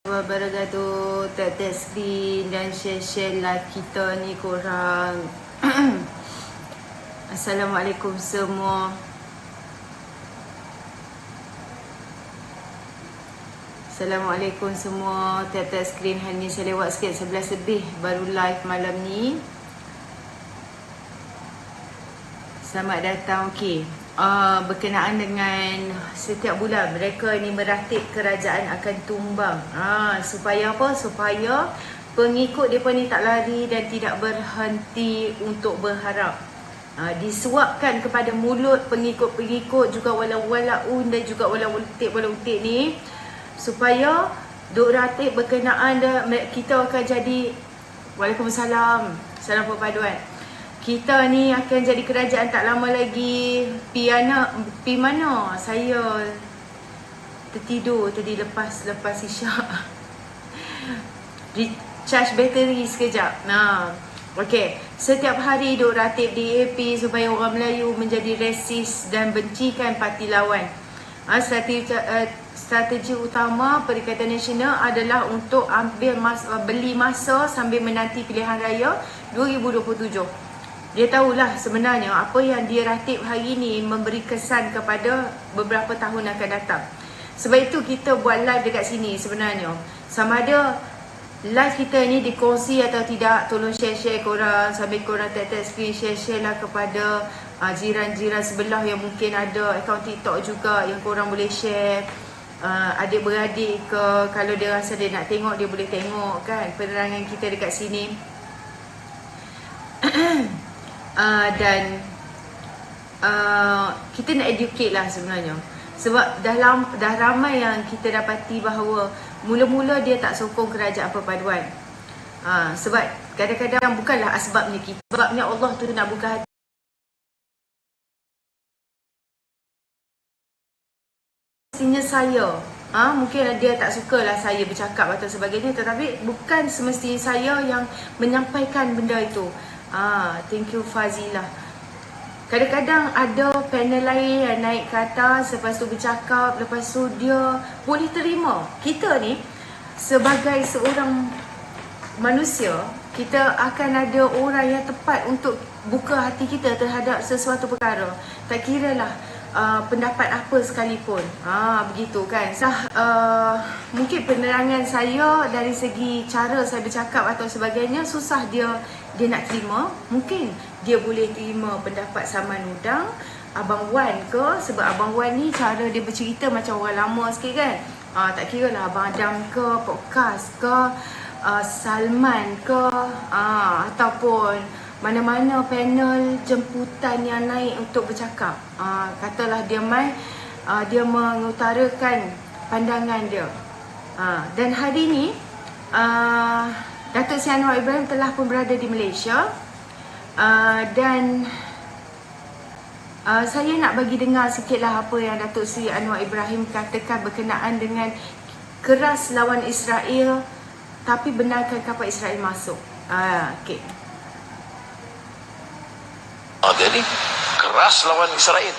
Wabarakatuh, tak screen dan share-share live kita ni korang. Assalamualaikum semua. Assalamualaikum semua. Tak screen hari ni saya lewat sikit 11 lebih baru live malam ni. Selamat datang. Okey. Berkenaan dengan setiap bulan mereka ni meratib kerajaan akan tumbang. Supaya apa? Supaya pengikut mereka ni tak lari dan tidak berhenti untuk berharap. Disuapkan kepada mulut pengikut-pengikut juga wala-walaun dan juga wala-utik ni, supaya duk ratib berkenaan kita akan jadi. Waalaikumsalam. Salam perpaduan. Kita ni akan jadi kerajaan tak lama lagi. Pi mana? Saya tertidur tadi lepas isyak. Recharge bateri sekejap. Okey. Setiap hari duk ratib DAP supaya orang Melayu menjadi resis dan bencikan parti lawan. Strategi utama Perikatan Nasional adalah untuk beli masa sambil menanti pilihan raya 2027. Dia tahulah sebenarnya apa yang dia ratib hari ni memberi kesan kepada beberapa tahun akan datang. Sebab itu kita buat live dekat sini sebenarnya. Sama ada live kita ni dikongsi atau tidak, tolong share-share korang. Sambil korang tap-tap screen, share-share lah kepada jiran-jiran sebelah yang mungkin ada akaun TikTok juga yang korang boleh share. Adik-beradik ke, kalau dia rasa dia nak tengok, dia boleh tengok kan penerangan kita dekat sini. Dan kita nak educate lah sebenarnya. Sebab dah ramai yang kita dapati bahawa mula-mula dia tak sokong kerajaan perpaduan. Sebab kadang-kadang bukanlah asbabnya kita. Sebabnya Allah tu nak buka hati. Mestinya saya, mungkin dia tak sukalah saya bercakap atau sebagainya, tetapi bukan semestinya saya yang menyampaikan benda itu. Thank you Fazilah. Kadang-kadang ada panel lain yang naik ke atas, lepas tu bercakap, lepas tu dia boleh terima. Kita ni sebagai seorang manusia, kita akan ada orang yang tepat untuk buka hati kita terhadap sesuatu perkara. Tak kiralah pendapat apa sekalipun. Begitu kan. Mungkin penerangan saya dari segi cara saya bercakap atau sebagainya susah dia nak terima. Mungkin dia boleh terima pendapat Saman Udang, Abang Wan ke, sebab Abang Wan ni cara dia bercerita macam orang lama sikit kan. Tak kira lah Abang Adam ke, podcast ke, Salman ke, ataupun mana-mana panel jemputan yang naik untuk bercakap. Katalah dia dia mengutarakan pandangan dia. Dan hari ni Datuk Seri Anwar Ibrahim telah pun berada di Malaysia. Dan saya nak bagi dengar sikitlah apa yang Datuk Seri Anwar Ibrahim katakan berkenaan dengan keras lawan Israel tapi benarkan kapal Israel masuk. Okey. Jadi keras lawan Israel.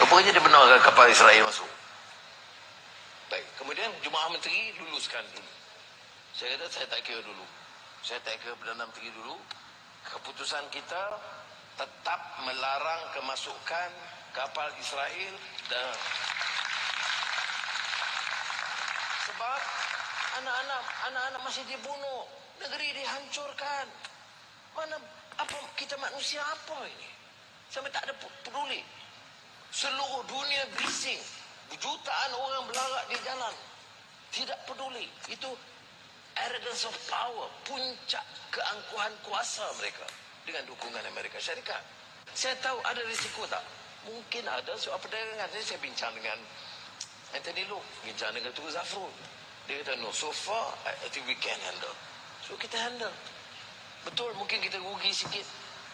Rupanya dia benarkan kapal Israel masuk. Baik, kemudian Jemaah Menteri luluskan dulu. Saya kata saya tak kira dulu. Saya tak kira Perdana Menteri dulu. Keputusan kita tetap melarang kemasukan kapal Israel dan sebab anak-anak masih dibunuh, negeri dihancurkan. Mana apa kita manusia apa ini? Sampai tak ada peduli. Seluruh dunia bising. Jutaan orang berlarak di jalan. Tidak peduli. Itu arrogance of power. Puncak keangkuhan kuasa mereka. Dengan dukungan Amerika Syarikat. Saya tahu ada risiko tak? Mungkin ada soal perdagangan. Saya bincang dengan Anthony Loh. Bincang dengan Tugu Zafrul. Dia kata no, so far I think we can handle. So kita handle. Betul mungkin kita rugi sikit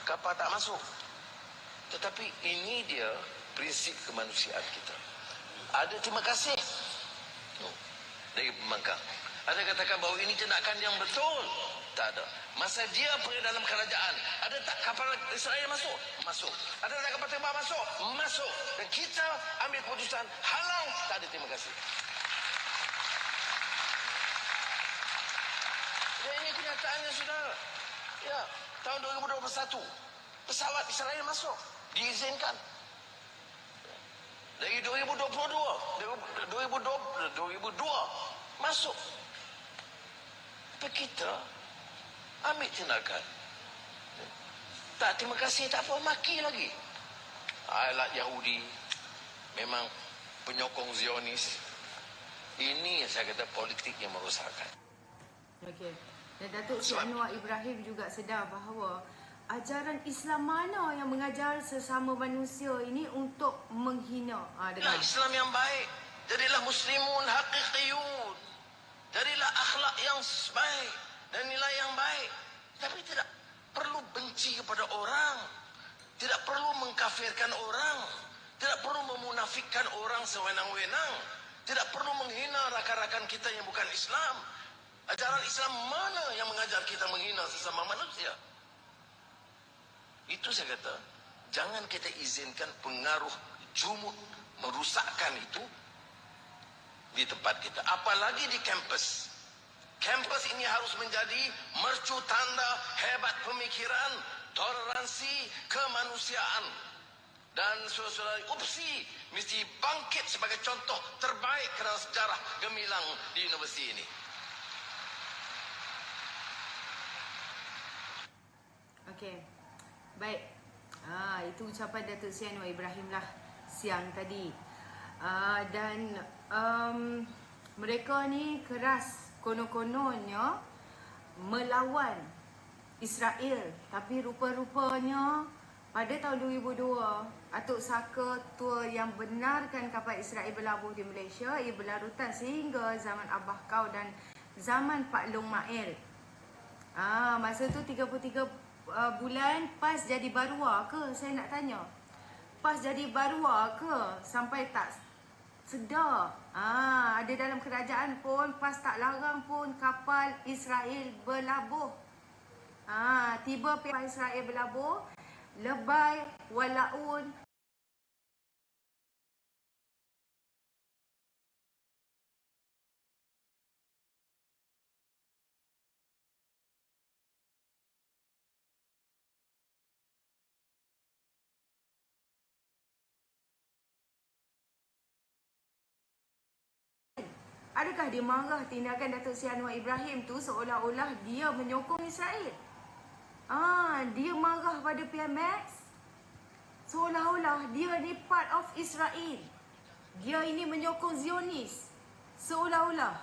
kapal tak masuk. Tetapi ini dia prinsip kemanusiaan kita. Ada terima kasih dari pembangkang. Ada katakan bahawa ini tindakan yang betul. Tak ada. Masa dia pergi dalam kerajaan, ada tak kapal Israel masuk? Masuk. Ada tak kapal tembak masuk? Masuk. Dan kita ambil keputusan halang, tak ada terima kasih. Ini kenyataannya, saudara. Ya, tahun 2021, pesawat Israel masuk, diizinkan. Dari 2002 masuk. Tapi kita ambil tindakan. Tak terima kasih, tak apa, maki lagi. Alat Yahudi memang penyokong Zionis. Ini yang saya kata politik yang merosakkan. Okey. Dan Datuk Seri Anwar Ibrahim juga sedar bahawa ajaran Islam mana yang mengajar sesama manusia ini untuk menghina. Dengar. Islam yang baik. Jadilah muslimun haqiqiyun. Jadilah akhlak yang baik dan nilai yang baik. Tapi tidak perlu benci kepada orang. Tidak perlu mengkafirkan orang. Tidak perlu memunafikkan orang sewenang-wenang. Tidak perlu menghina rakan-rakan kita yang bukan Islam. Ajaran Islam mana yang mengajar kita menghina sesama manusia? Itu saya kata, jangan kita izinkan pengaruh jumud merusakkan itu di tempat kita. Apalagi di kampus. Kampus ini harus menjadi mercu tanda hebat pemikiran, toleransi, kemanusiaan. Dan saudara-saudari UPSI mesti bangkit sebagai contoh terbaik dalam sejarah gemilang di universiti ini. Okey. Baik. Itu ucapan Datuk Seri Anwar Ibrahim lah siang tadi. Dan mereka ni keras konon-kononnya melawan Israel, tapi rupa-rupanya pada tahun 2002 Atuk Saka tua yang benarkan kapal Israel berlabuh di Malaysia ia berlarutan sehingga zaman Abah Kau dan zaman Pak Long Mail. Masa tu 33 bulan PAS jadi barua ke? Saya nak tanya. PAS jadi barua ke? Sampai tak sedar. Ada dalam kerajaan pun PAS tak larang pun kapal Israel berlabuh. Tiba kapal Israel berlabuh, Lebay, Walaun, adakah dia marah tindakan Datuk Seri Anwar Ibrahim tu seolah-olah dia menyokong Israel? Dia marah pada PMX seolah-olah dia ni part of Israel. Dia ini menyokong Zionis. Seolah-olah.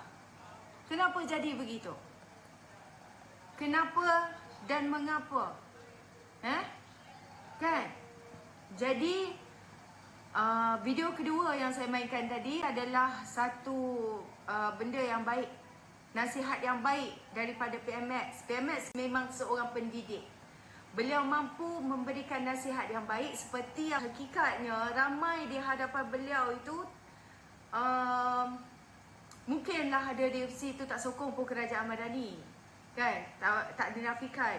Kenapa jadi begitu? Kenapa dan mengapa? Kan? Jadi video kedua yang saya mainkan tadi adalah satu benda yang baik, nasihat yang baik daripada PMX. PMX memang seorang pendidik. Beliau mampu memberikan nasihat yang baik seperti yang hakikatnya ramai di hadapan beliau itu mungkinlah ada DFC itu tak sokong pun kerajaan Madani. Kan? Tak dinafikan.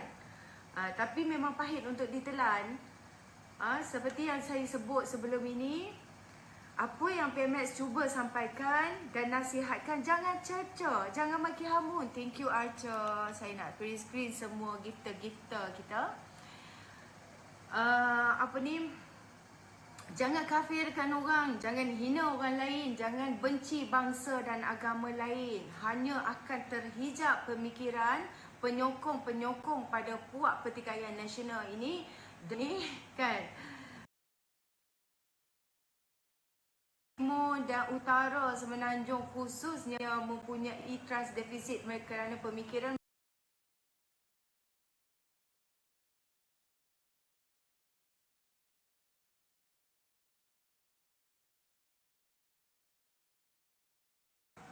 Tapi memang pahit untuk ditelan. Seperti yang saya sebut sebelum ini, apa yang PMX cuba sampaikan dan nasihatkan, jangan cerca, jangan maki hamun. Thank you Archer. Saya nak print screen semua gifter-gifter kita. Jangan kafirkan orang, jangan hina orang lain, jangan benci bangsa dan agama lain. Hanya akan terhijab pemikiran penyokong-penyokong pada puak pertikaian nasional ini. Kan? Timur dan Utara Semenanjung khususnya mempunyai trust deficit kerana pemikiran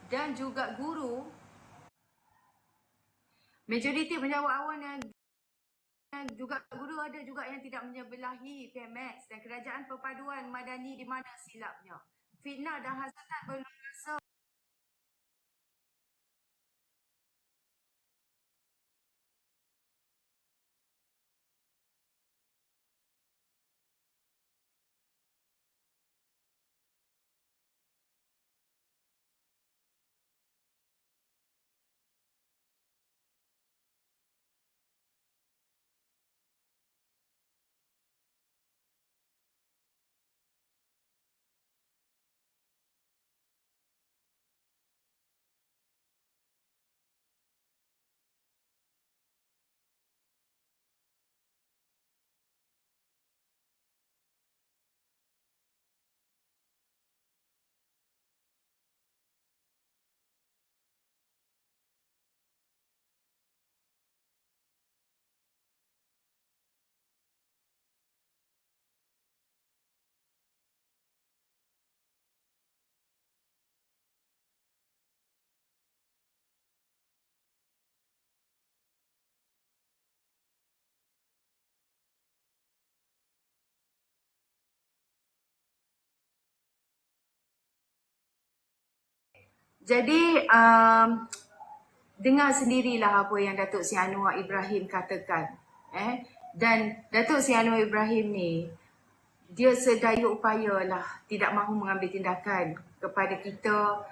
dan juga guru. Majoriti menjawab awal yang juga guru ada juga yang tidak menyebelahi PMX dan kerajaan perpaduan Madani di mana silapnya. Fitnah dan hasatan belum rasa Jadi dengar sendirilah apa yang Datuk Seri Anwar Ibrahim katakan. Dan Datuk Seri Anwar Ibrahim ni, dia sedaya upayalah tidak mahu mengambil tindakan kepada kita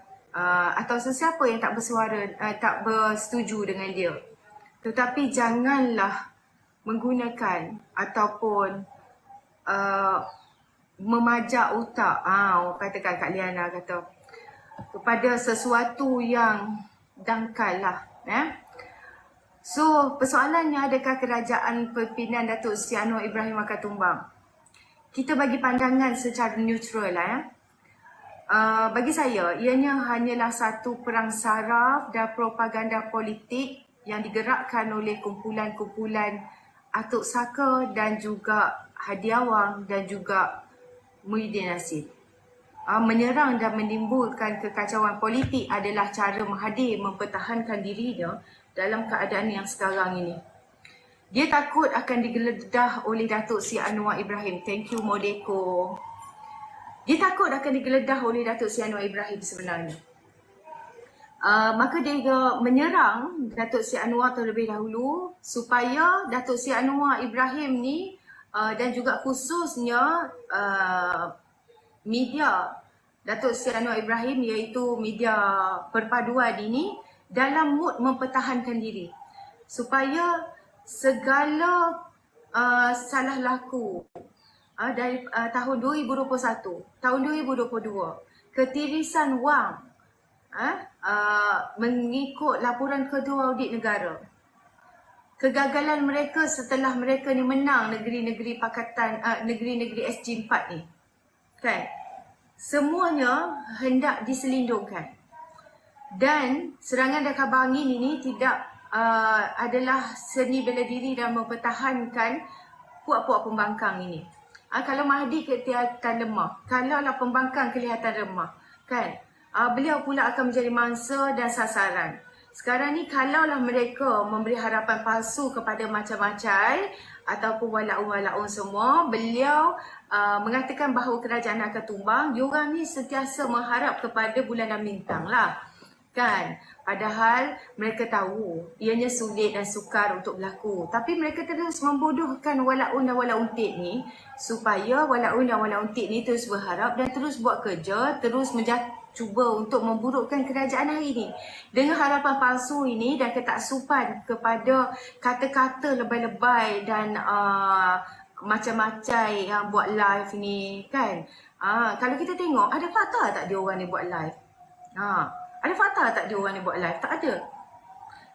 atau sesiapa yang tak bersuara, tak bersetuju dengan dia. Tetapi janganlah menggunakan ataupun memajak otak, orang katakan Kak Liana kata, kepada sesuatu yang dangkal lah. So, persoalannya adakah kerajaan pimpinan Datuk Seri Anwar Ibrahim akan tumbang? Kita bagi pandangan secara neutral lah. Bagi saya, ianya hanyalah satu perang saraf dan propaganda politik yang digerakkan oleh kumpulan-kumpulan Atuk Saka dan juga Hadiawang dan juga Muhyiddin Nasir. Menyerang dan menimbulkan kekacauan politik adalah cara Mahathir mempertahankan dirinya dalam keadaan yang sekarang ini. Dia takut akan digeledah oleh Datuk Seri Anwar Ibrahim. Thank you, Modeko. Dia takut akan digeledah oleh Datuk Seri Anwar Ibrahim sebenarnya. Maka dia menyerang Datuk Seri Anwar terlebih dahulu supaya Datuk Seri Anwar Ibrahim ni dan juga khususnya media Datuk Seri Anwar Ibrahim, iaitu media perpaduan ini, dalam mood mempertahankan diri supaya segala salah laku dari tahun 2021, tahun 2022, ketirisan wang mengikut laporan Ketua Audit Negara, kegagalan mereka setelah mereka ni menang negeri-negeri pakatan, negeri-negeri SG4 ni, kan, semuanya hendak diselindungkan. Dan serangan dan khabar angin ini tidak adalah seni bela diri dan mempertahankan puak-puak pembangkang ini. Kalau Mahathir kelihatan lemah, kalaulah pembangkang kelihatan lemah, kan, beliau pula akan menjadi mangsa dan sasaran. Sekarang ni kalaulah mereka memberi harapan palsu kepada macam-macam ataupun walaun-walaun semua, beliau mengatakan bahawa kerajaan akan tumbang, diorang ni sentiasa mengharap kepada bulan dan bintang lah, kan. Padahal mereka tahu ianya sulit dan sukar untuk berlaku. Tapi mereka terus membodohkan walaun dan walauntik ni supaya walaun dan walauntik ni terus berharap dan terus buat kerja, terus cuba untuk memburukkan kerajaan hari ini. Dengan harapan palsu ini dan ketaksupan kepada kata-kata lebay-lebay dan macam-macam yang buat live ni, kan. Kalau kita tengok, ada fakta tak dia orang ni buat live? Ada fakta tak dia orang ni buat live? Tak ada.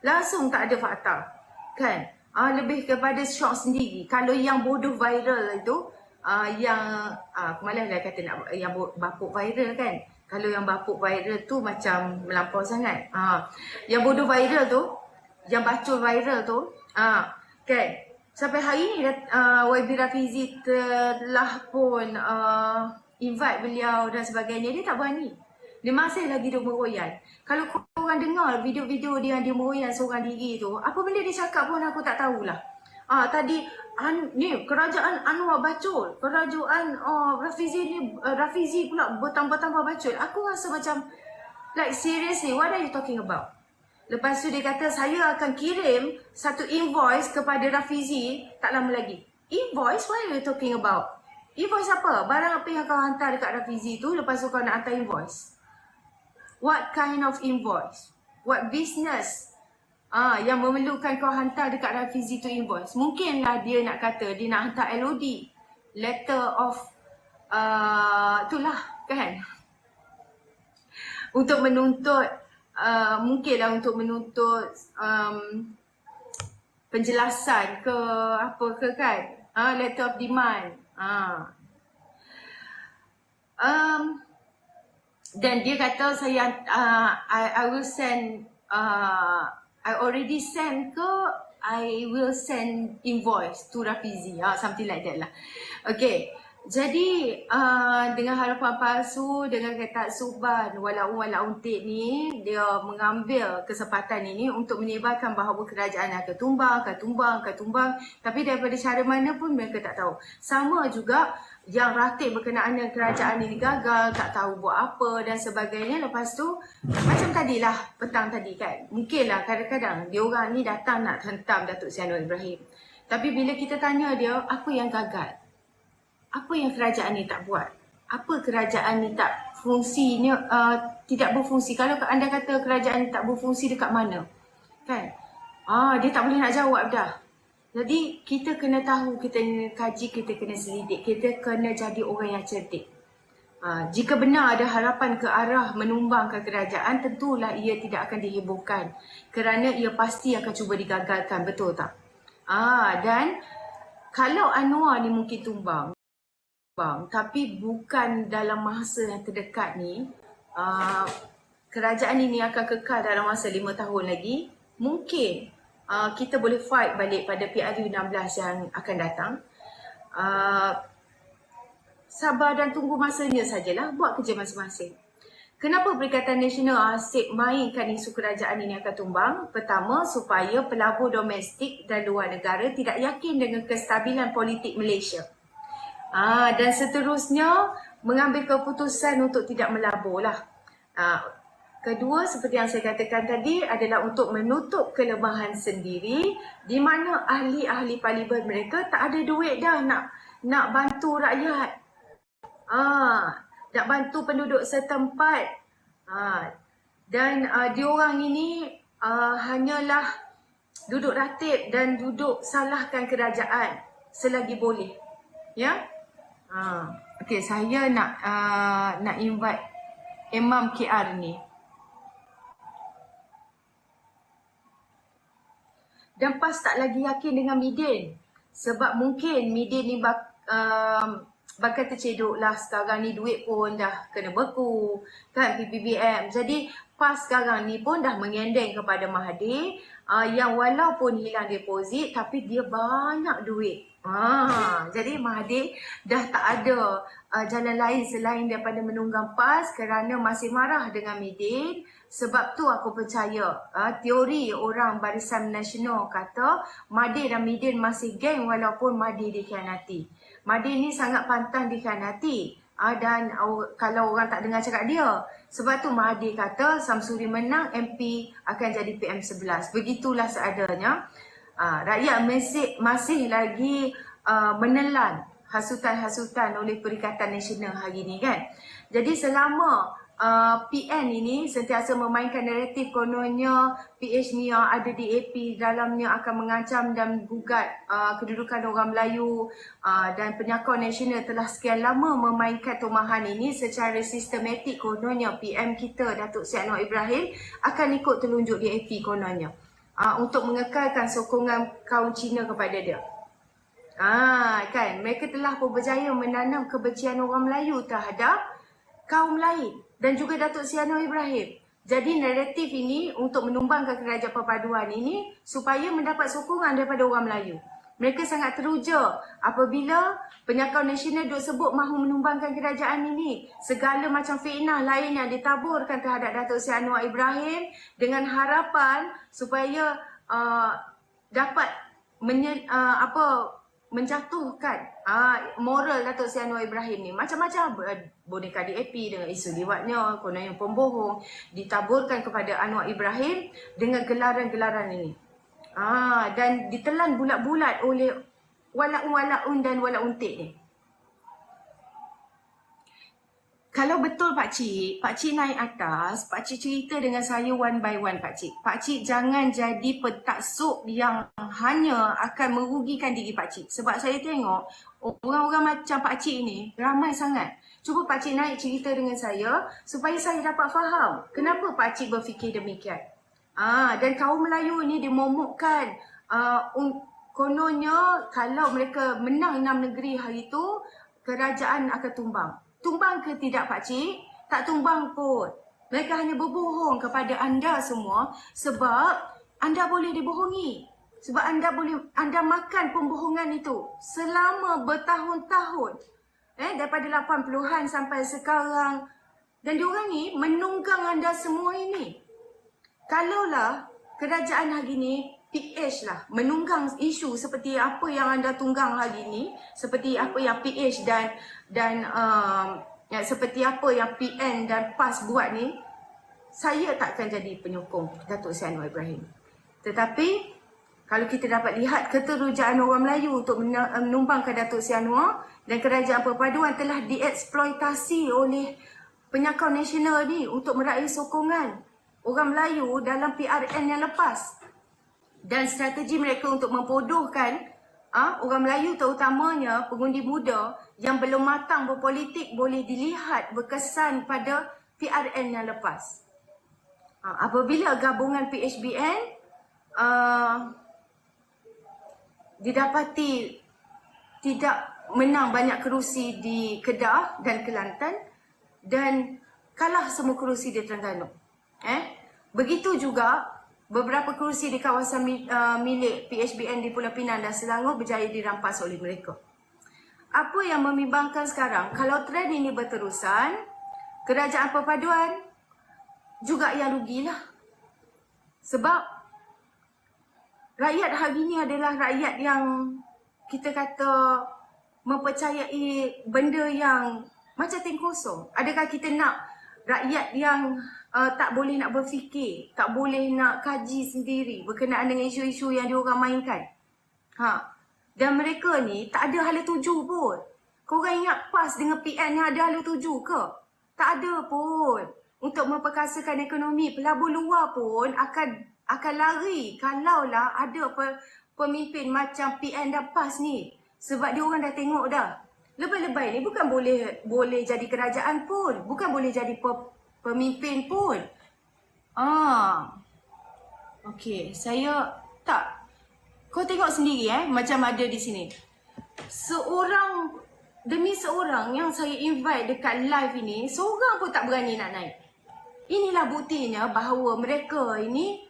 Langsung tak ada fakta, kan. Lebih kepada shock sendiri. Kalau yang bodoh viral itu, yang aku malaslah kata nak yang bapuk viral, kan. Kalau yang bapuk viral tu macam melampau sangat. Yang bodoh viral tu, yang bacol viral tu, kan. Sampai hari ni YB Rafizi telah pun invite beliau dan sebagainya, dia tak berani. Dia masih lagi dia meroyan. Kalau korang dengar video-video dia meroyan seorang diri tu, apa benda dia cakap pun aku tak tahulah. Tadi ni kerajaan Anwar bacol, kerajaan Rafizi ni Rafizi pula bertambah-tambah bacol. Aku rasa macam like seriously, what are you talking about? Lepas tu dia kata saya akan kirim satu invoice kepada Rafizi tak lama lagi. Invoice? What are you talking about? Invoice apa? Barang apa yang kau hantar dekat Rafizi tu, lepas tu kau nak hantar invoice? What kind of invoice? What business yang memerlukan kau hantar dekat Rafizi tu invoice? Mungkinlah dia nak kata dia nak hantar LOD, letter of itulah, kan, untuk menuntut mungkinlah untuk menuntut penjelasan ke apa ke, kan, letter of demand. Dan dia kata saya I will send I already send ke I will send invoice to Rafizi, something like that lah. Okay, jadi dengan harapan palsu, dengan ketaksuban walaun-walaun untik ni, dia mengambil kesempatan ini untuk menyebarkan bahawa kerajaan akan tumbang. Tapi daripada cara mana pun mereka tak tahu. Sama juga yang ratib berkenaan dengan kerajaan ini gagal, tak tahu buat apa dan sebagainya. Lepas tu macam tadilah petang tadi kan, mungkinlah kadang-kadang dia orang ni datang nak hentam Datuk Seri Anwar Ibrahim, tapi bila kita tanya dia apa yang gagal, apa yang kerajaan ni tak buat, apa kerajaan ni tak fungsinya, tidak berfungsi. Kalau anda kata kerajaan ni tak berfungsi dekat mana kan, dia tak boleh nak jawab dah. Jadi kita kena tahu, kita kena kaji, kita kena selidik, kita kena jadi orang yang cerdik. Jika benar ada harapan ke arah menumbangkan kerajaan, tentulah ia tidak akan dihebohkan kerana ia pasti akan cuba digagalkan, betul tak? Dan kalau Anwar ni mungkin tumbang, tapi bukan dalam masa yang terdekat ni, kerajaan ini akan kekal dalam masa 5 tahun lagi. Mungkin kita boleh fight balik pada PRU 16 yang akan datang. Sabar dan tunggu masanya sajalah, buat kerja masing-masing. Kenapa Perikatan Nasional asyik mainkan isu kerajaan ini akan tumbang? Pertama, supaya pelabur domestik dan luar negara tidak yakin dengan kestabilan politik Malaysia. Dan seterusnya, mengambil keputusan untuk tidak melabur lah. Kedua, seperti yang saya katakan tadi, adalah untuk menutup kelemahan sendiri di mana ahli-ahli parlimen mereka tak ada duit dah nak bantu rakyat. Nak bantu penduduk setempat. Dan diorang ini hanyalah duduk ratib dan duduk salahkan kerajaan selagi boleh. Ya? Okey, saya nak invite Imam KR ni. Dan PAS tak lagi yakin dengan Midin. Sebab mungkin Midin ni bakal tercedok lah sekarang ni, duit pun dah kena beku kan, PPBM. Jadi PAS sekarang ni pun dah mengendeng kepada Mahathir yang walaupun hilang deposit tapi dia banyak duit. Jadi Mahathir dah tak ada jalan lain selain daripada menunggang PAS kerana masih marah dengan Midin. Sebab tu aku percaya teori orang Barisan Nasional kata Mahathir dan Midin masih geng walaupun Mahathir dikhianati. Mahathir ni sangat pantang dikhianati dan kalau orang tak dengar cakap dia. Sebab tu Mahathir kata Samsuri menang, MP akan jadi PM11. Begitulah seadanya. Rakyat masih lagi menelan hasutan-hasutan oleh Perikatan Nasional hari ni kan. Jadi selama PN ini sentiasa memainkan naratif kononnya PH ni yang ada di AP dalamnya akan mengancam dan gugat kedudukan orang Melayu, dan Penyakauan Nasional telah sekian lama memainkan tomahan ini secara sistematik. Kononnya PM kita Datuk Seri Anwar Ibrahim akan ikut telunjuk di AP kononnya untuk mengekalkan sokongan kaum Cina kepada dia. Kan, mereka telah pun berjaya menanam kebencian orang Melayu terhadap kaum lain dan juga Datuk Seri Anwar Ibrahim. Jadi naratif ini untuk menumbangkan kerajaan perpaduan ini supaya mendapat sokongan daripada orang Melayu. Mereka sangat teruja apabila Penyakauan Nasional duk sebut mahu menumbangkan kerajaan ini. Segala macam fitnah lain yang ditaburkan terhadap Datuk Seri Anwar Ibrahim dengan harapan supaya dapat menjatuhkan moral Datuk Seri Anwar Ibrahim ni. Macam-macam boneka DAP dengan isu liwatnya, kononnya pembohong ditaburkan kepada Anwar Ibrahim dengan gelaran-gelaran ini. Dan ditelan bulat-bulat oleh walaun dan walauntik ni. Kalau betul Pakcik naik atas, Pakcik cerita dengan saya one by one Pakcik. Pakcik jangan jadi pentaksub yang hanya akan merugikan diri Pakcik. Sebab saya tengok orang-orang macam Pakcik ni ramai sangat. Cuba Pakcik naik cerita dengan saya supaya saya dapat faham kenapa Pakcik berfikir demikian. Dan kaum Melayu ni dimomokkan kononnya kalau mereka menang 6 negeri hari tu, kerajaan akan tumbang. Tumbang ke tidak Pakcik? Tak tumbang pun. Mereka hanya berbohong kepada anda semua sebab anda boleh dibohongi. Sebab anda makan pembohongan itu selama bertahun-tahun. Daripada 80-an sampai sekarang. Dan diorang ni menunggang anda semua ini. Kalaulah kerajaan hari ni PH lah, menunggang isu seperti apa yang anda tunggang hari ni, seperti apa yang PH dan seperti apa yang PN dan PAS buat ni, saya takkan jadi penyokong Datuk Seri Anwar Ibrahim. Tetapi kalau kita dapat lihat keterujaan orang Melayu untuk menumbangkan Datuk Seri Anwar dan kerajaan perpaduan telah dieksploitasi oleh penyakau nasional ni untuk meraih sokongan orang Melayu dalam PRN yang lepas. Dan strategi mereka untuk membodohkan orang Melayu, terutamanya pengundi muda yang belum matang berpolitik, boleh dilihat berkesan pada PRN yang lepas. Apabila gabungan PHBN didapati tidak menang banyak kerusi di Kedah dan Kelantan dan kalah semua kerusi di Terengganu. Begitu juga beberapa kerusi di kawasan milik PHBN di Pulau Pinang dan Selangor berjaya dirampas oleh mereka. Apa yang membimbangkan sekarang, kalau trend ini berterusan, kerajaan perpaduan juga yang rugilah. Sebab rakyat hari ini adalah rakyat yang kita kata mempercayai benda yang macam ting kosong. Adakah kita nak rakyat yang tak boleh nak berfikir, tak boleh nak kaji sendiri berkenaan dengan isu-isu yang diorang mainkan? Dan mereka ni tak ada hala tuju pun. Korang ingat PAS dengan PN yang ada hala tuju ke? Tak ada pun. Untuk memperkasakan ekonomi, pelabur luar pun akan lari kalaulah ada pemimpin macam PN dan PAS ni. Sebab diorang dah tengok dah. Lebay-lebay ni bukan boleh jadi kerajaan pun, bukan boleh jadi pemimpin pun. Okey, saya tak. Kau tengok sendiri macam ada di sini. Seorang demi seorang yang saya invite dekat live ini, seorang pun tak berani nak naik. Inilah buktinya bahawa mereka ini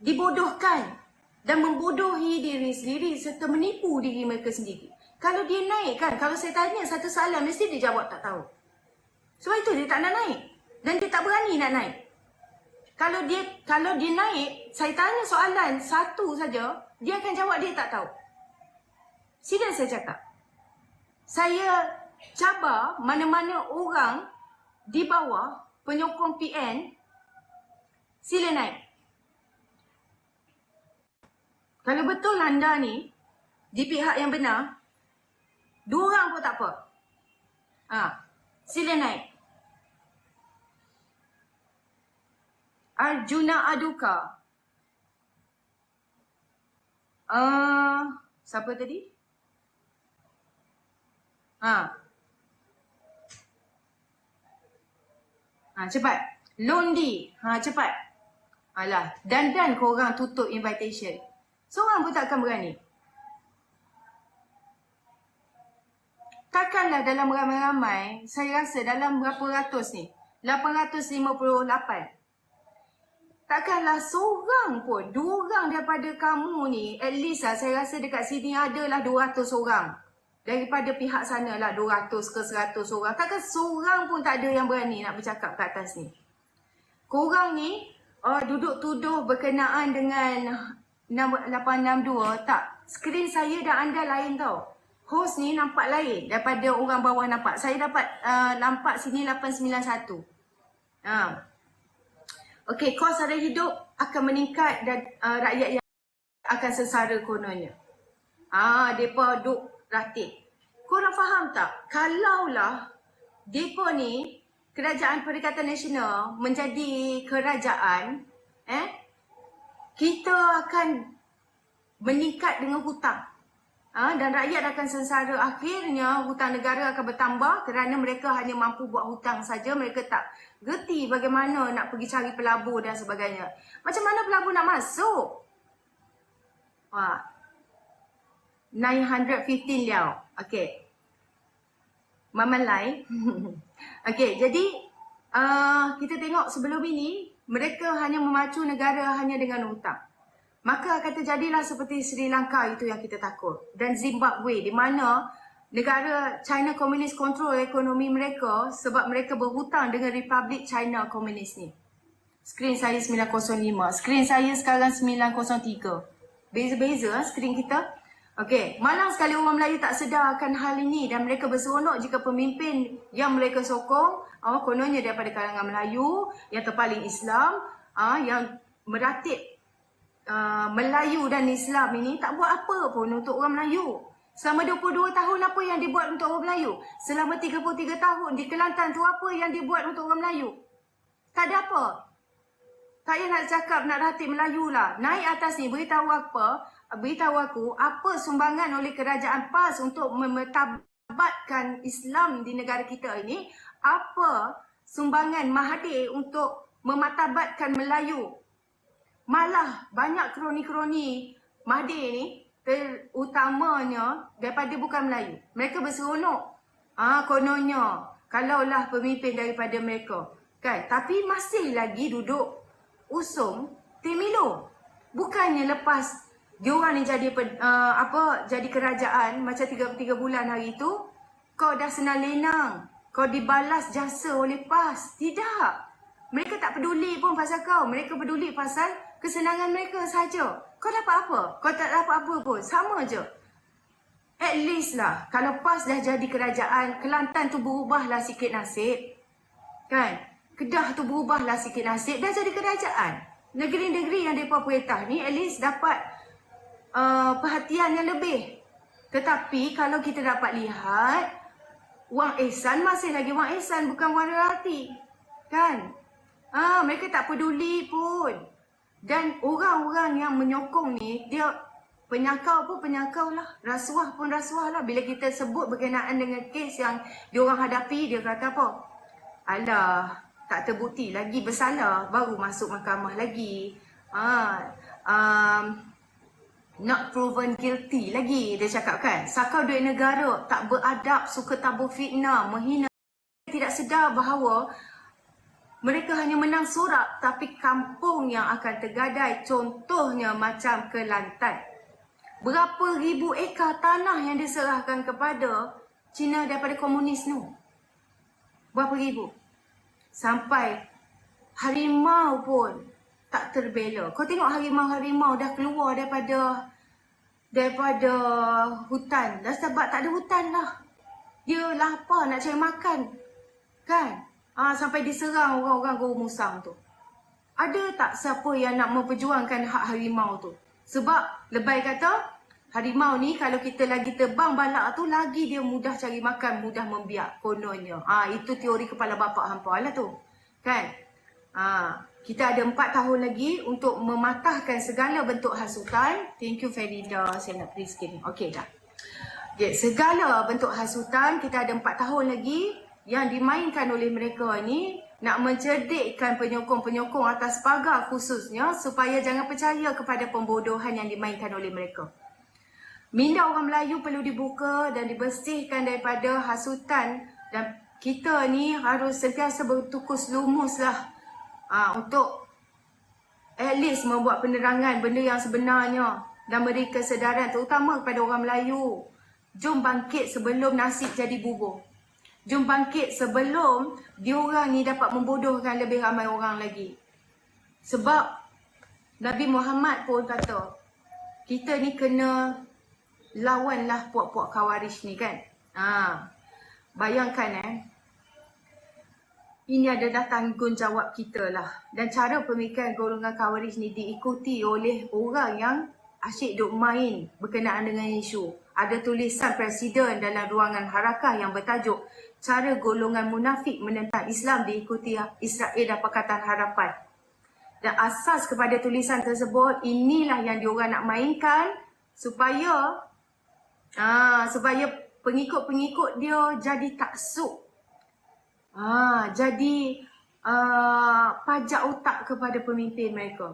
dibodohkan dan membodohi diri sendiri serta menipu diri mereka sendiri. Kalau dia naik kan, kalau saya tanya satu soalan, mesti dia jawab tak tahu. Sebab itu dia tak nak naik. Dan dia tak berani nak naik. Kalau dia naik, saya tanya soalan satu saja, dia akan jawab dia tak tahu. Serius saya cakap. Saya cabar mana-mana orang di bawah penyokong PN, sila naik. Kalau betul anda ni di pihak yang benar, 2 orang pun tak apa. Sila naik. Arjuna Aduka. Siapa tadi? Cepat. Londi. Cepat. Alah, dan korang tutup invitation. Seorang pun takkan berani. Takkanlah dalam ramai-ramai, saya rasa dalam berapa ratus ni? 858. Takkanlah seorang pun, 2 orang daripada kamu ni, at least lah saya rasa dekat sini adalah 200 orang. Daripada pihak sana lah 200 ke 100 orang. Takkan seorang pun tak ada yang berani nak bercakap kat atas ni. Korang ni duduk tuduh berkenaan dengan 862. Tak, skrin saya dan anda lain tau. Host ni nampak lain daripada orang bawah nampak. Saya dapat nampak sini 891. Okey, kos harga hidup akan meningkat dan rakyat yang akan sengsara kononnya. Depa duk ratik. Korang faham tak? Kalaulah depa ni Kerajaan Perikatan Nasional menjadi kerajaan, kita akan meningkat dengan hutang. Dan rakyat akan sengsara. Akhirnya hutang negara akan bertambah kerana mereka hanya mampu buat hutang saja. Mereka tak gerti bagaimana nak pergi cari pelabur dan sebagainya. Macam mana pelabur nak masuk? 915 liao. Okey. Mama Lai. Okey, jadi kita tengok sebelum ini mereka hanya memacu negara hanya dengan hutang. Maka akan terjadilah seperti Sri Lanka itu yang kita takut. Dan Zimbabwe di mana negara China Komunis kontrol ekonomi mereka sebab mereka berhutang dengan Republik China Komunis ni. Skrin saya 905. Skrin saya sekarang 903. Beza-beza skrin kita. Okey, malang sekali orang Melayu tak sedar akan hal ini dan mereka berseronok jika pemimpin yang mereka sokong kononnya daripada kalangan Melayu yang terpaling Islam, yang meratip Melayu dan Islam ini tak buat apa pun untuk orang Melayu. Selama 22 tahun apa yang dibuat untuk orang Melayu? Selama 33 tahun di Kelantan tu apa yang dibuat untuk orang Melayu? Tak ada apa. Tak payah nak cakap nak ratib Melayu lah. Naik atas ni beritahu aku apa sumbangan oleh kerajaan PAS untuk memetabatkan Islam di negara kita ini. Apa sumbangan Mahathir untuk mematabatkan Melayu. Malah banyak kroni-kroni Mahathir ni terutamanya daripada bukan Melayu. Mereka berseronok. Kononnya kalaulah pemimpin daripada mereka. Kan? Tapi masih lagi duduk usung Temilo. Bukannya lepas diorang ni jadi jadi kerajaan macam 3 bulan hari tu, kau dah senang lenang. Kau dibalas jasa oleh PAS. Tidak. Mereka tak peduli pun pasal kau. Mereka peduli pasal kesenangan mereka saja. Kau dapat apa? Kau tak dapat apa pun. Sama je. At least lah. Kalau PAS dah jadi kerajaan, Kelantan tu berubahlah sikit nasib. Kan? Kedah tu berubahlah sikit nasib. Dah jadi kerajaan. Negeri-negeri yang mereka perintah ni at least dapat perhatian yang lebih. Tetapi kalau kita dapat lihat, Wang Ehsan masih lagi Wang Ehsan, bukan Wang Rati. Kan? Mereka tak peduli pun. Dan orang-orang yang menyokong ni, dia penyakau pun penyakau lah. Rasuah pun rasuah lah. Bila kita sebut berkenaan dengan kes yang diorang hadapi, dia kata apa? Alah, tak terbukti lagi bersalah, baru masuk mahkamah lagi. Not proven guilty lagi, dia cakap kan. Sakau duit negara, tak beradab, suka tabur fitnah, menghina. Tidak sedar bahawa mereka hanya menang sorak, tapi kampung yang akan tergadai. Contohnya macam Kelantan. Berapa ribu ekar tanah yang diserahkan kepada Cina daripada komunis tu? Berapa ribu? Sampai harimau pun tak terbela. Kau tengok harimau-harimau dah keluar daripada hutan. Dah sebab tak ada hutan lah. Dia lapar nak cari makan. Kan? Sampai diserang orang-orang Guru Musang tu. Ada tak siapa yang nak memperjuangkan hak harimau tu? Sebab lebay kata, harimau ni kalau kita lagi terbang balak tu, lagi dia mudah cari makan, mudah membiak kononnya. Itu teori kepala bapak hampa lah tu. Kan? Kita ada 4 tahun lagi untuk mematahkan segala bentuk hasutan. Thank you Farida, saya nak print screen. Okey dah. Okay, segala bentuk hasutan, kita ada 4 tahun lagi yang dimainkan oleh mereka ni nak mencerdikkan penyokong-penyokong atas pagar khususnya supaya jangan percaya kepada pembodohan yang dimainkan oleh mereka. Minda orang Melayu perlu dibuka dan dibersihkan daripada hasutan dan kita ni harus sentiasa bertukus lumus lah untuk at least membuat penerangan benda yang sebenarnya dan beri kesedaran terutama kepada orang Melayu. Jom bangkit sebelum nasib jadi bubur. Jom bangkit sebelum diorang ni dapat membodohkan lebih ramai orang lagi. Sebab Nabi Muhammad pun kata, kita ni kena lawanlah puak-puak Khawarij ni kan. Bayangkan ini adalah tanggungjawab kita lah. Dan cara pemikiran golongan Khawarij ni diikuti oleh orang yang asyik duk main berkenaan dengan isu. Ada tulisan Presiden dalam ruangan harakah yang bertajuk cara golongan munafik menentang Islam diikuti Israel dan Pakatan Harapan. Dan asas kepada tulisan tersebut, inilah yang diorang nak mainkan supaya pengikut-pengikut dia jadi taksub. Jadi pajak otak kepada pemimpin mereka.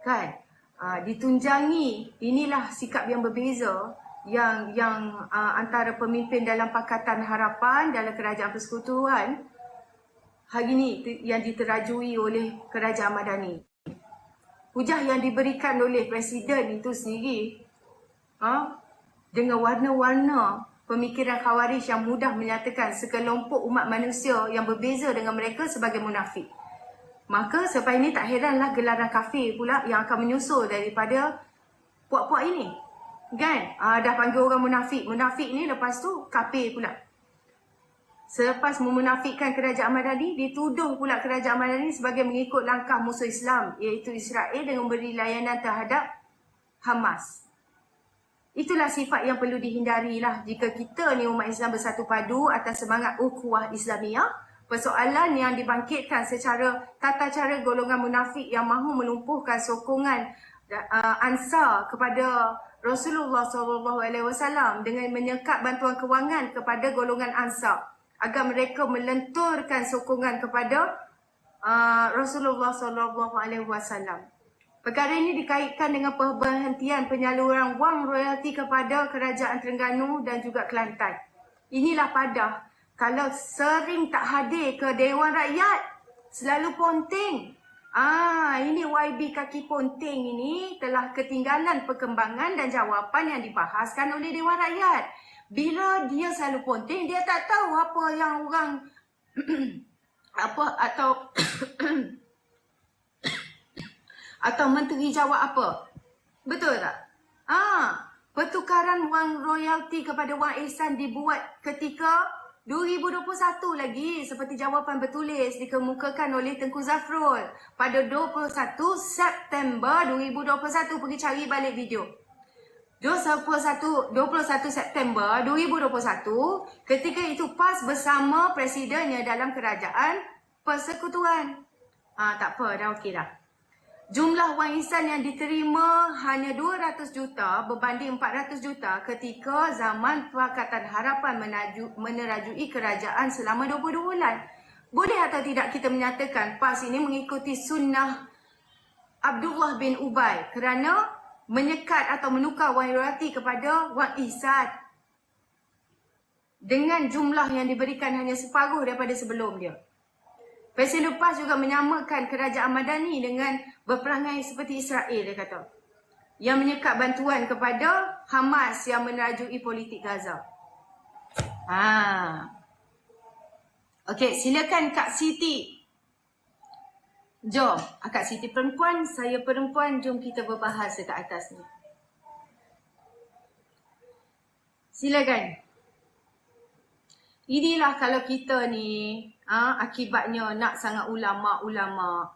Kan? Ditunjangi, inilah sikap yang berbeza yang antara pemimpin dalam Pakatan Harapan dalam Kerajaan Persekutuan hari ini yang diterajui oleh Kerajaan Madani. Hujah yang diberikan oleh Presiden itu sendiri dengan warna-warna pemikiran Khawarij yang mudah menyatakan sekelompok umat manusia yang berbeza dengan mereka sebagai munafik. Maka selepas ini tak heranlah gelaran kafir pula yang akan menyusul daripada puak-puak ini. Kan? Dah panggil orang munafik. Munafik ni lepas tu kafir pula. Selepas memunafikkan kerajaan Madani, dituduh pula kerajaan Madani sebagai mengikut langkah musuh Islam, iaitu Israel, dengan beri layanan terhadap Hamas. Itulah sifat yang perlu dihindari lah jika kita ni umat Islam bersatu padu atas semangat ukhuwah Islamiyah. Persoalan yang dibangkitkan secara tata cara golongan munafik yang mahu melumpuhkan sokongan Ansar kepada Rasulullah SAW dengan menyekat bantuan kewangan kepada golongan Ansar agar mereka melenturkan sokongan kepada Rasulullah SAW. Perkara ini dikaitkan dengan perhentian penyaluran wang royalti kepada kerajaan Terengganu dan juga Kelantan. Inilah padah. Kalau sering tak hadir ke Dewan Rakyat, selalu ponting. Ini YB kaki ponting ini telah ketinggalan perkembangan dan jawapan yang dibahaskan oleh Dewan Rakyat. Bila dia selalu ponting, dia tak tahu apa yang orang atau menteri jawab apa. Betul tak? Pertukaran wang royalti kepada wang ihsan dibuat ketika 2021 lagi, seperti jawapan bertulis dikemukakan oleh Tengku Zafrul pada 21 September 2021. Pergi cari balik video. 21 September 2021, ketika itu PAS bersama presidennya dalam kerajaan persekutuan. Tak apa, dah okey dah. Jumlah wang ihsan yang diterima hanya 200 juta berbanding 400 juta ketika zaman Pakatan Harapan menerajui kerajaan selama 22 bulan. Boleh atau tidak kita menyatakan PAS ini mengikuti sunnah Abdullah bin Ubay kerana menyekat atau menukar wang royalti kepada wang ihsan dengan jumlah yang diberikan hanya separuh daripada sebelum dia. Presiden PAS juga menyamakan kerajaan Madani dengan berperangai seperti Israel, dia kata, yang menyekat bantuan kepada Hamas yang menerajui politik Gaza. Okey, silakan Kak Siti. Jom, Kak Siti perempuan, saya perempuan, jom kita berbahas dekat atas ni. Silakan. Inilah kalau kita ni, akibatnya nak sangat ulama'-ulama',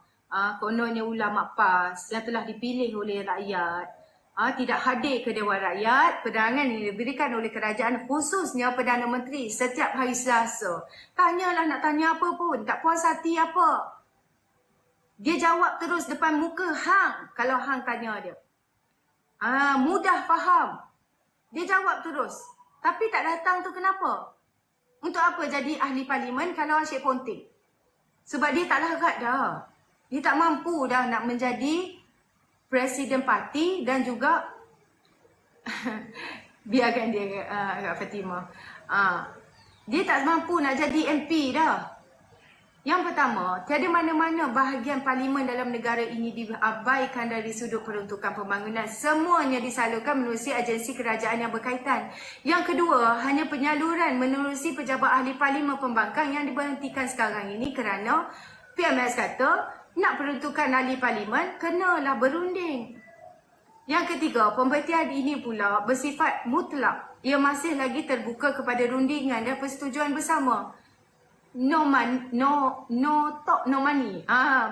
kononnya ulama' PAS yang telah dipilih oleh rakyat, tidak hadir ke Dewan Rakyat. Penerangan yang diberikan oleh kerajaan, khususnya Perdana Menteri, setiap hari Selasa. Tanyalah nak tanya apa pun, tak puas hati apa. Dia jawab terus depan muka hang kalau hang tanya dia. Mudah faham. Dia jawab terus. Tapi tak datang tu kenapa? Untuk apa jadi ahli parlimen kalau asyik ponting? Sebab dia tak larat dah. Dia tak mampu dah nak menjadi presiden parti dan juga biarkan dia Kak Fatimah. Dia tak mampu nak jadi MP dah. Yang pertama, tiada mana-mana bahagian parlimen dalam negara ini diabaikan dari sudut peruntukan pembangunan. Semuanya disalurkan menerusi agensi kerajaan yang berkaitan. Yang kedua, hanya penyaluran menerusi pejabat ahli parlimen pembangkang yang diberhentikan sekarang ini kerana PMS kata nak peruntukan ahli parlimen kenalah berunding. Yang ketiga, pemberhentian ini pula bersifat mutlak. Ia masih lagi terbuka kepada rundingan dan persetujuan bersama. No talk, no money.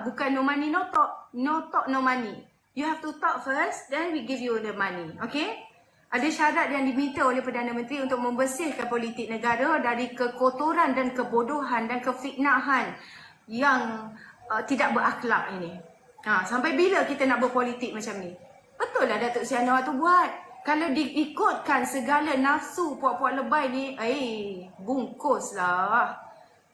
Bukan no money, no talk. No talk, no money. You have to talk first, then we give you the money. Okay? Ada syarat yang diminta oleh Perdana Menteri untuk membersihkan politik negara dari kekotoran dan kebodohan dan kefitnahan yang tidak berakhlak ini. Sampai bila kita nak berpolitik macam ni? Betul lah Datuk Seri Anwar tu buat. Kalau diikutkan segala nafsu puak-puak lebay ni, bungkuslah.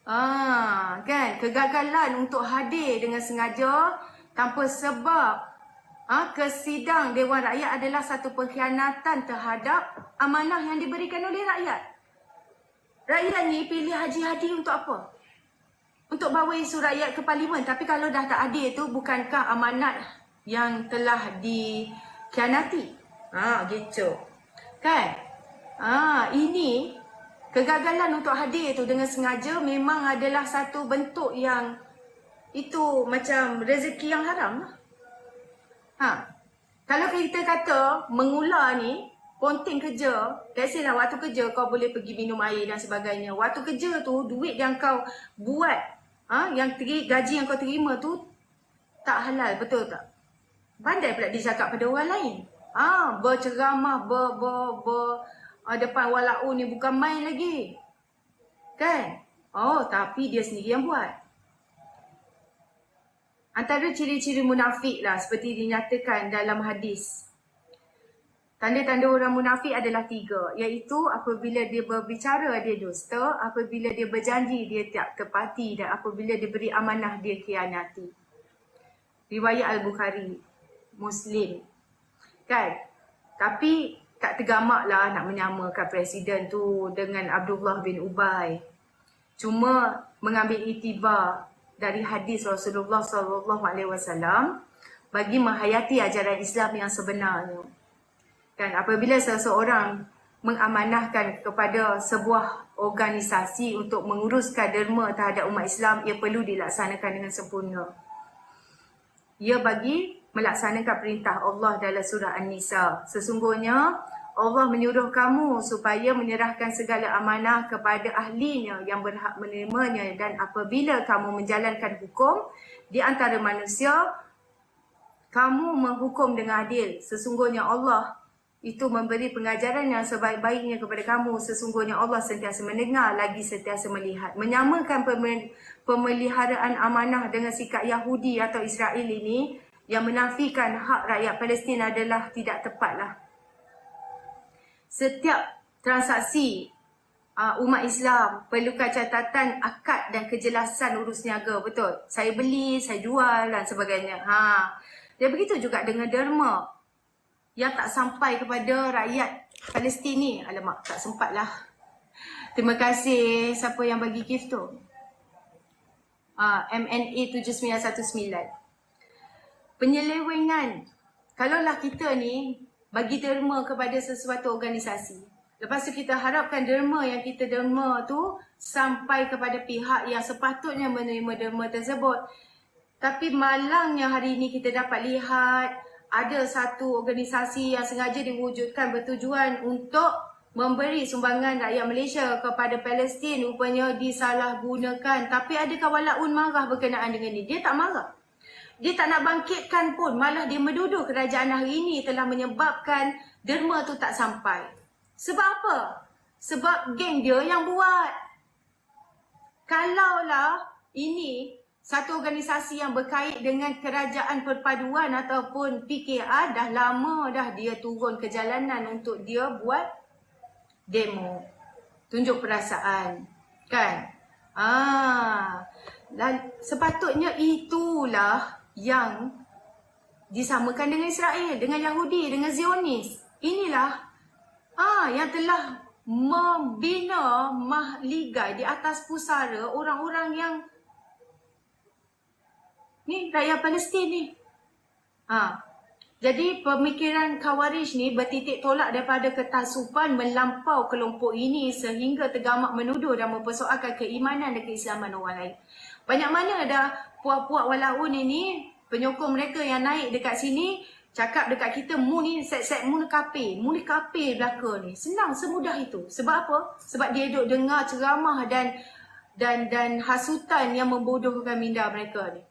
Kan, kegagalan untuk hadir dengan sengaja tanpa sebab ke sidang Dewan Rakyat adalah satu pengkhianatan terhadap amanah yang diberikan oleh rakyat. Rakyat ni pilih Haji Hadi untuk apa? Untuk bawa isu rakyat ke parlimen. Tapi kalau dah tak hadir tu, bukankah amanat yang telah dikhianati? Gitu. Kan? Ini kegagalan untuk hadir itu dengan sengaja memang adalah satu bentuk yang itu macam rezeki yang haram lah. Kalau kita kata mengular ni, ponting kerja, let's say lah waktu kerja kau boleh pergi minum air dan sebagainya. Waktu kerja tu, duit yang kau buat, gaji yang kau terima tu tak halal, betul tak? Pandai pula dia cakap pada orang lain. Berceramah, depan walau ni bukan main lagi. Kan? Tapi dia sendiri yang buat. Antara ciri-ciri munafik lah seperti dinyatakan dalam hadis. Tanda-tanda orang munafik adalah 3, iaitu apabila dia berbicara dia dusta, apabila dia berjanji dia tak tepati, dan apabila dia beri amanah dia khianati. Riwayat Al-Bukhari, Muslim. Kan? Tapi tak tergamak lah nak menyamakan presiden tu dengan Abdullah bin Ubay. Cuma mengambil iktibar dari hadis Rasulullah SAW bagi menghayati ajaran Islam yang sebenarnya. Kan, apabila seseorang mengamanahkan kepada sebuah organisasi untuk menguruskan derma terhadap umat Islam, ia perlu dilaksanakan dengan sempurna. Ia bagi melaksanakan perintah Allah dalam surah An-Nisa. Sesungguhnya Allah menyuruh kamu supaya menyerahkan segala amanah kepada ahlinya yang berhak menerimanya, dan apabila kamu menjalankan hukum di antara manusia, kamu menghukum dengan adil. Sesungguhnya Allah itu memberi pengajaran yang sebaik-baiknya kepada kamu. Sesungguhnya Allah sentiasa mendengar lagi sentiasa melihat. Menyamakan pemeliharaan amanah dengan sikap Yahudi atau Israel ini yang menafikan hak rakyat Palestin adalah tidak tepatlah. Setiap transaksi umat Islam perlukan catatan akad dan kejelasan urus niaga, betul? Saya beli, saya jual dan sebagainya. Dan begitu juga dengan derma yang tak sampai kepada rakyat Palestin ni. Alamak, tak sempat lah. Terima kasih siapa yang bagi gift tu. MNA 7919. Penyelewengan. Kalaulah kita ni bagi derma kepada sesuatu organisasi, lepas tu kita harapkan derma yang kita derma tu sampai kepada pihak yang sepatutnya menerima derma tersebut. Tapi malangnya hari ini kita dapat lihat ada satu organisasi yang sengaja diwujudkan bertujuan untuk memberi sumbangan rakyat Malaysia kepada Palestin, rupanya disalahgunakan. Tapi adakah Walaun marah berkenaan dengan ini? Dia tak marah. Dia tak nak bangkitkan pun, malah dia menuduh kerajaan hari ini telah menyebabkan derma tu tak sampai. Sebab apa? Sebab geng dia yang buat. Kalaulah ini satu organisasi yang berkait dengan Kerajaan Perpaduan ataupun PKR, dah lama dah dia turun ke jalanan untuk dia buat demo. Tunjuk perasaan. Kan? Dan sepatutnya itulah yang disamakan dengan Israel, dengan Yahudi, dengan Zionis. Inilah yang telah membina mahligai di atas pusara orang-orang yang ni rakyat Palestin ni. Jadi pemikiran Khawarij ni bertitik tolak daripada ketasupan melampau kelompok ini sehingga tergamak menuduh dan mempersoalkan keimanan dan keislaman orang lain. Banyak mana dah puak-puak Walaun ini, penyokong mereka yang naik dekat sini, cakap dekat kita, mu ni set-set mu ni kafir belaka ni. Senang, semudah itu. Sebab apa? Sebab dia duduk dengar ceramah dan hasutan yang membodohkan minda mereka ni.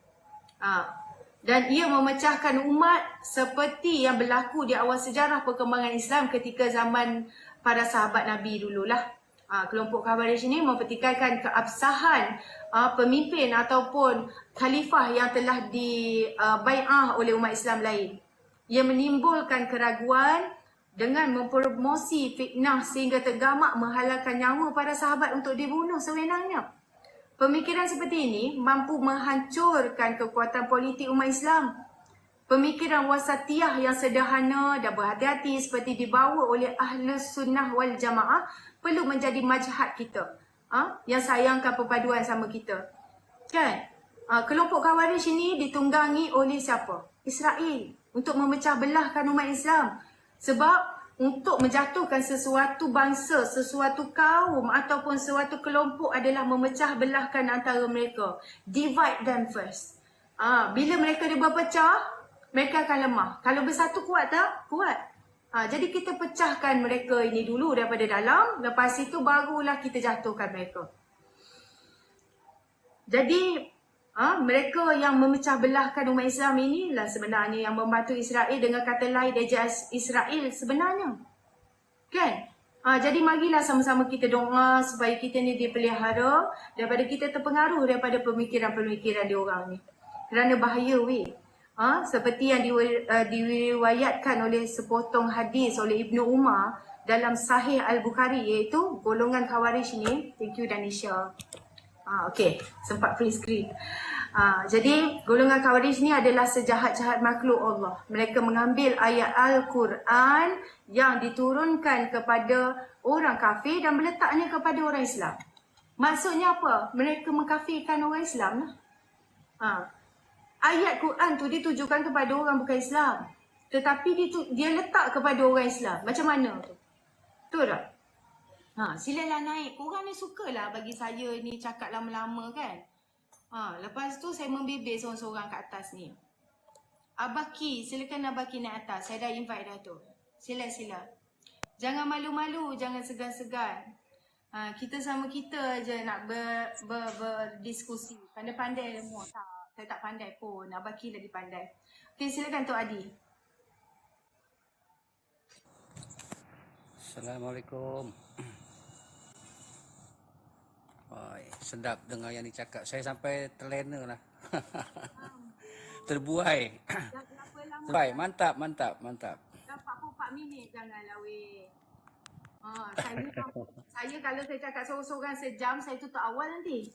Dan ia memecahkan umat seperti yang berlaku di awal sejarah perkembangan Islam ketika zaman para sahabat Nabi dululah. Kelompok Khawarij ini mempertikaikan keabsahan pemimpin ataupun khalifah yang telah dibai'ah oleh umat Islam lain. Ia menimbulkan keraguan dengan mempromosi fitnah sehingga tergamak menghalalkan nyawa para sahabat untuk dibunuh sewenangnya. Pemikiran seperti ini mampu menghancurkan kekuatan politik umat Islam. Pemikiran wasatiyah yang sederhana dan berhati-hati seperti dibawa oleh Ahlus Sunnah wal Jamaah perlu menjadi majhad kita. Yang sayangkan perpaduan sama kita. Kan? Kelompok Khawarij ini ditunggangi oleh siapa? Israel. Untuk memecah belahkan umat Islam. Sebab untuk menjatuhkan sesuatu bangsa, sesuatu kaum ataupun sesuatu kelompok adalah memecah belahkan antara mereka. Divide them first. Bila mereka dia berpecah, mereka akan lemah. Kalau bersatu kuat tak? Kuat. Jadi kita pecahkan mereka ini dulu daripada dalam, lepas itu barulah kita jatuhkan mereka. Jadi mereka yang memecah belahkan umat Islam inilah sebenarnya yang membantu Israel, dengan kata lain dia Israel sebenarnya. Kan? Jadi marilah sama-sama kita doa supaya kita ni dipelihara daripada kita terpengaruh daripada pemikiran-pemikiran diorang ni. Kerana bahaya weh. Seperti yang diriwayatkan oleh sepotong hadis oleh Ibnu Umar dalam Sahih Al-Bukhari, iaitu golongan Khawarij ni. Thank you Danisha. Okey, sempat free screen. Jadi golongan Khawarij ni adalah sejahat-jahat makhluk Allah. Mereka mengambil ayat Al-Quran yang diturunkan kepada orang kafir dan meletaknya kepada orang Islam. Maksudnya apa? Mereka mengkafirkan orang Islam lah. Ayat Quran tu ditujukan kepada orang bukan Islam, tetapi dia letak kepada orang Islam. Macam mana tu? Betul tak? Silalah naik. Korang ni sukalah bagi saya ni cakap lama-lama kan. Lepas tu saya membebel seorang-seorang kat atas ni. Abaki, silakan Abaki naik atas. Saya dah invite dah tu. Sila. Jangan malu-malu, jangan segan-segan. Kita sama kita je nak berdiskusi. Pandai-pandai semua. Tak, saya tak pandai pun. Abaki lagi pandai. Okey, silakan Tok Adi. Assalamualaikum. Sedap dengar yang dicakap. Saya sampai terlena lah. Terbuai. Baik, mantap. Dapat 4 minit janganlah weh. Saya kalau saya cakap seorang-seorang sejam, saya tutup awal nanti.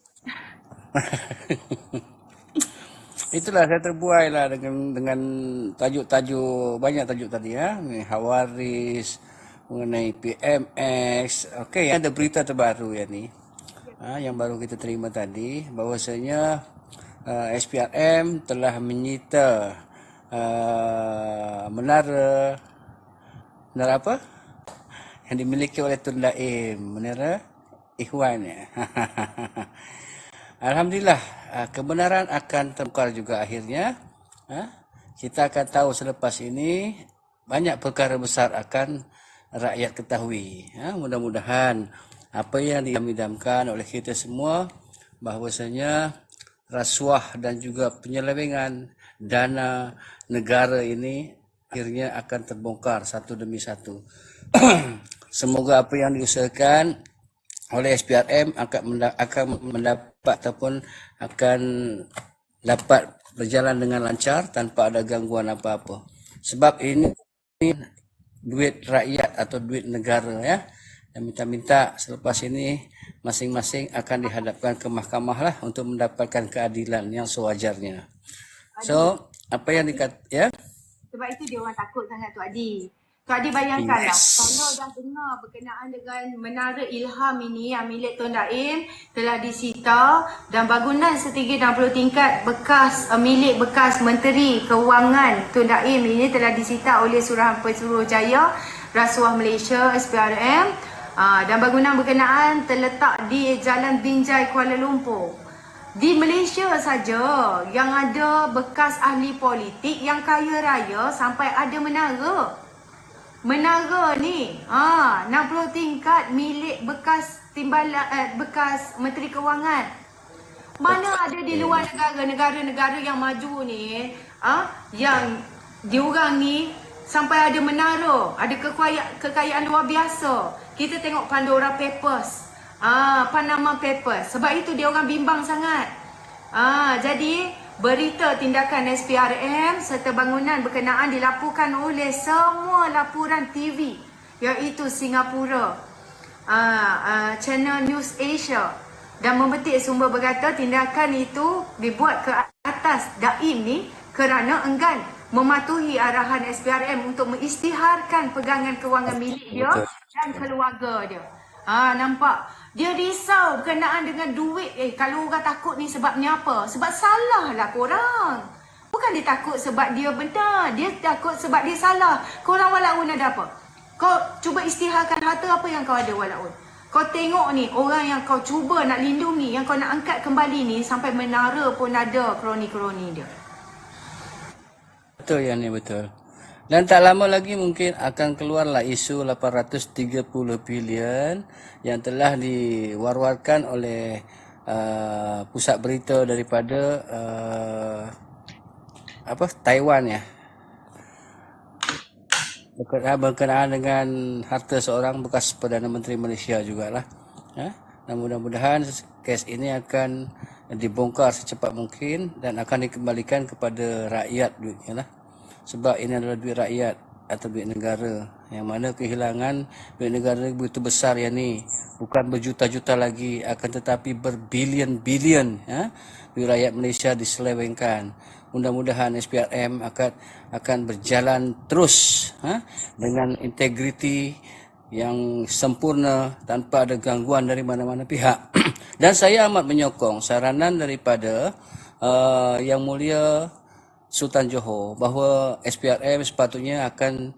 Itulah saya terbuai lah dengan tajuk-tajuk, banyak tajuk tadi ya. Khawarij, mengenai PMX. Okey, ada berita terbaru ya ni. Yang baru kita terima tadi, bahawasanya SPRM telah menyita menara apa? Yang dimiliki oleh Tun Daim, menara Ikhwan. Alhamdulillah, kebenaran akan terungkap juga akhirnya. Kita akan tahu selepas ini banyak perkara besar akan rakyat ketahui. Mudah-mudahan apa yang diidam-idamkan oleh kita semua, bahawasanya rasuah dan juga penyelewengan dana negara ini akhirnya akan terbongkar satu demi satu. Semoga apa yang diusahakan oleh SPRM akan mendapat ataupun akan dapat berjalan dengan lancar tanpa ada gangguan apa-apa. Sebab ini duit rakyat atau duit negara ya. Dan minta-minta selepas ini masing-masing akan dihadapkan ke mahkamah lah untuk mendapatkan keadilan yang sewajarnya. So, apa yang ya? Sebab itu dia orang takut sangat Tok Adi. Tok Adi bayangkanlah, kalau dah dengar berkenaan dengan menara Ilham ini yang milik Tun Daim telah disita, dan bangunan setinggi 60 tingkat milik bekas Menteri Keuangan Tun Daim ini telah disita oleh Suruhan Pesuruhjaya Rasuah Malaysia SPRM. Dan bangunan berkenaan terletak di Jalan Binjai, Kuala Lumpur. Di Malaysia saja yang ada bekas ahli politik yang kaya raya sampai ada menara. Menara ni 60 tingkat milik bekas bekas Menteri Keuangan. Mana ada di luar negara-negara yang maju ni, yang diorang ni sampai ada menara, ada kekayaan luar biasa. Kita tengok Pandora Papers, Panama Papers. Sebab itu dia orang bimbang sangat. Jadi berita tindakan SPRM serta bangunan berkenaan dilaporkan oleh semua laporan TV, iaitu Singapura, Channel News Asia, dan memetik sumber berkata tindakan itu dibuat ke atas Daim ni kerana enggan mematuhi arahan SPRM untuk mengisytiharkan pegangan kewangan milik dia dan keluarga dia. Nampak? Dia risau berkenaan dengan duit. Kalau orang takut ni sebabnya apa? Sebab salah lah korang. Bukan dia takut sebab dia benar. Dia takut sebab dia salah. Korang walaupun ada apa? Kau cuba isytiharkan harta apa yang kau ada walaupun. Kau tengok ni, orang yang kau cuba nak lindungi, yang kau nak angkat kembali ni, sampai menara pun ada kroni-kroni dia. Betul yang ni, betul. Dan tak lama lagi mungkin akan keluarlah isu 830 bilion yang telah diwar-warkan oleh pusat berita daripada Taiwan ya. Berkenaan dengan harta seorang bekas Perdana Menteri Malaysia jugalah. Dan mudah-mudahan kes ini akan dibongkar secepat mungkin dan akan dikembalikan kepada rakyat duitnya lah. Sebab ini adalah duit rakyat atau duit negara, yang mana kehilangan duit negara begitu besar yang ni, bukan berjuta-juta lagi, akan tetapi berbilion-bilion duit rakyat Malaysia diselewengkan. Mudah-mudahan SPRM akan berjalan terus dengan integriti yang sempurna tanpa ada gangguan dari mana-mana pihak. Dan saya amat menyokong saranan daripada Yang Mulia Sultan Johor bahawa SPRM sepatutnya akan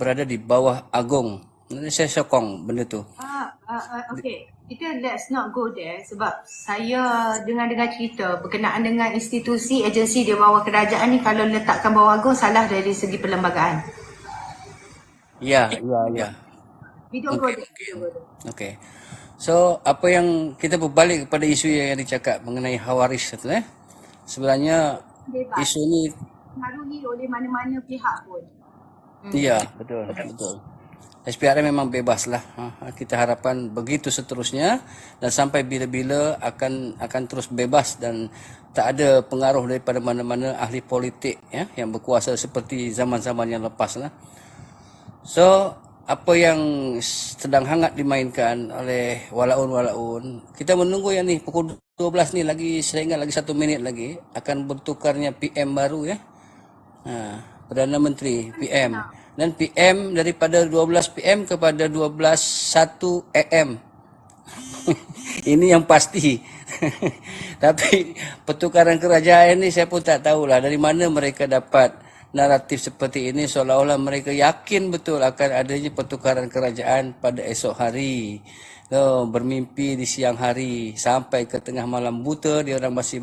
berada di bawah Agong. Saya sokong benda tu. Okay, kita let's not go there sebab saya dengar cerita berkenaan dengan institusi agensi di bawah kerajaan ni, kalau letakkan bawah Agong salah dari segi perlembagaan. Ya. We don't go there. Okay. So, apa yang kita berbalik kepada isu yang dicakap mengenai Hawaris tu sebenarnya Bebas. Isu ni dipengaruhi oleh mana-mana pihak pun. Ya, betul. SPRM memang bebas lah. Kita harapkan begitu seterusnya dan sampai bila-bila akan terus bebas dan tak ada pengaruh daripada mana-mana ahli politik ya yang berkuasa seperti zaman-zaman yang lepas lah. So, apa yang sedang hangat dimainkan oleh walaun-walaun, kita menunggu yang ni pukul 12 ni lagi, saya ingat lagi 1 minit lagi akan bertukarnya PM baru ya. Perdana Menteri PM. Dan PM daripada 12 PM kepada 12.1 AM. Ini yang pasti. Tapi pertukaran kerajaan ni saya pun tak tahulah dari mana mereka dapat naratif seperti ini, seolah-olah mereka yakin betul akan adanya pertukaran kerajaan pada esok hari. Bermimpi di siang hari sampai ke tengah malam buta dia orang masih